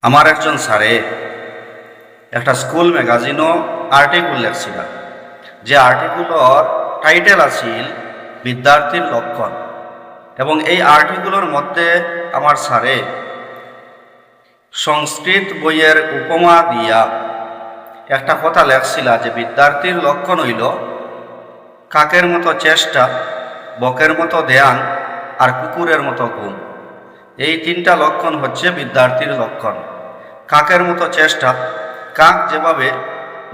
আমার একজন স্যারে একটা স্কুল ম্যাগাজিনও আর্টিকেল লেখছিল, যে আর্টিকেলর টাইটেল আছিল বিদ্যার্থীর লক্ষণ। এবং এই আর্টিকেলের মধ্যে আমার স্যারে সংস্কৃত বইয়ের উপমা দিয়া একটা কথা লেখছিল যে বিদ্যার্থীর লক্ষণ হইল কাকের মতো চেষ্টা, বকের মতো ধ্যান আর কুকুরের মতো ঘুম। এই তিনটা লক্ষণ হচ্ছে বিদ্যার্থীর লক্ষণ। কাকের মতো চেষ্টা, কাক যেভাবে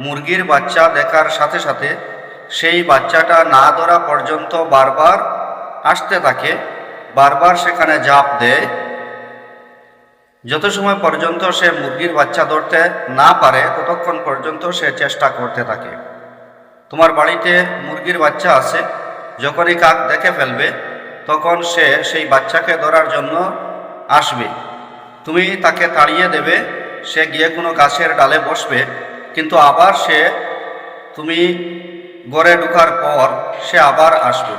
মুরগির বাচ্চা দেখার সাথে সাথে সেই বাচ্চাটা না ধরা পর্যন্ত বারবার আসতে থাকে, বারবার সেখানে ঝাঁপ দেয়, যত সময় পর্যন্ত সে মুরগির বাচ্চা ধরতে না পারে ততক্ষণ পর্যন্ত সে চেষ্টা করতে থাকে। তোমার বাড়িতে মুরগির বাচ্চা আছে, যখনই কাক দেখে ফেলবে তখন সে সেই বাচ্চাকে ধরার জন্য আসবে। তুমি তাকে তাড়িয়ে দেবে, সে গিয়ে কোনো গাছের ডালে বসবে, কিন্তু আবার তুমি ঘরে ঢোকার পর সে আবার আসবে।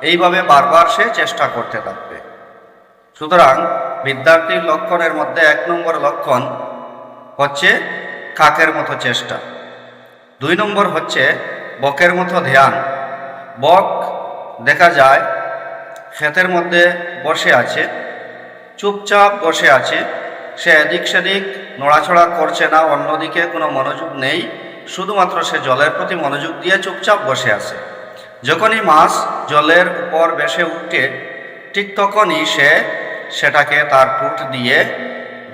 এইভাবে বারবার সে চেষ্টা করতে থাকবে। সুতরাং বিদ্যার্থীর লক্ষণের মধ্যে 1 নম্বর লক্ষণ হচ্ছে কাকের মতো চেষ্টা। 2 নম্বর হচ্ছে বকের মতো ধ্যান। বক দেখা যায় ক্ষেতের মধ্যে বসে আছে, চুপচাপ বসে আছে, সে এদিক সেদিক নড়াচড়া করছে না, অন্যদিকে কোনো মনোযোগ নেই, শুধুমাত্র সে জলের প্রতি মনোযোগ দিয়ে চুপচাপ বসে আছে। যখনই মাছ জলের উপর ভেসে উঠে ঠিক তখনই সেটাকে তার ঠোঁট দিয়ে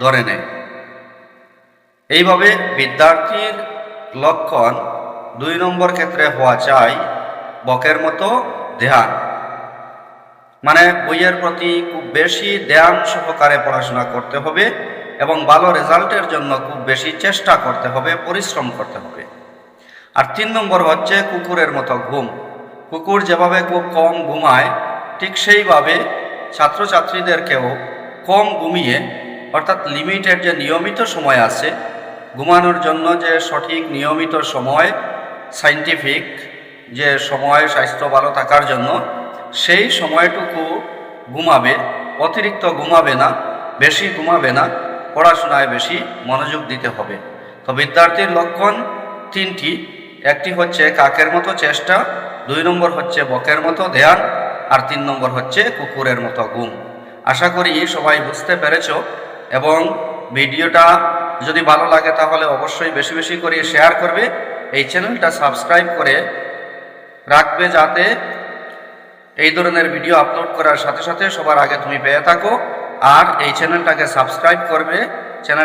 ধরে নেয়। এইভাবে বিদ্যার্থীর লক্ষণ 2 নম্বর ক্ষেত্রে হওয়া চাই বকের মতো ধ্যান, মানে বইয়ের প্রতি খুব বেশি ধ্যান সহকারে পড়াশোনা করতে হবে এবং ভালো রেজাল্টের জন্য খুব বেশি চেষ্টা করতে হবে, পরিশ্রম করতে হবে। আর 3 নম্বর হচ্ছে কুকুরের মতো ঘুম। কুকুর যেভাবে খুব কম ঘুমায়, ঠিক সেইভাবে ছাত্রছাত্রীদেরকেও কম ঘুমিয়ে, অর্থাৎ লিমিটেড যে নিয়মিত সময় আছে ঘুমানোর জন্য, যে সঠিক নিয়মিত সময়, সাইন্টিফিক যে সময় স্বাস্থ্য ভালো থাকার জন্য, সেই সময়টুকু ঘুমাবে, অতিরিক্ত ঘুমাবে না, বেশি ঘুমাবে না, পড়াশোনায় বেশি মনোযোগ দিতে হবে। তো বিদ্যার্থীর লক্ষণ 3টি। একটি হচ্ছে কাকের মতো চেষ্টা, 2 নম্বর হচ্ছে বকের মতো ধ্যান, আর 3 নম্বর হচ্ছে কুকুরের মতো ঘুম। আশা করি সবাই বুঝতে পেরেছ, এবং ভিডিওটা যদি ভালো লাগে তাহলে অবশ্যই বেশি বেশি করে শেয়ার করবে। এই চ্যানেলটা সাবস্ক্রাইব করে রাখবে, যাতে এই ধরনের ভিডিও আপলোড করার সাথে সাথে সবার আগে তুমি পেয়ে থাকো। আর এই চ্যানেলটাকে সাবস্ক্রাইব করবে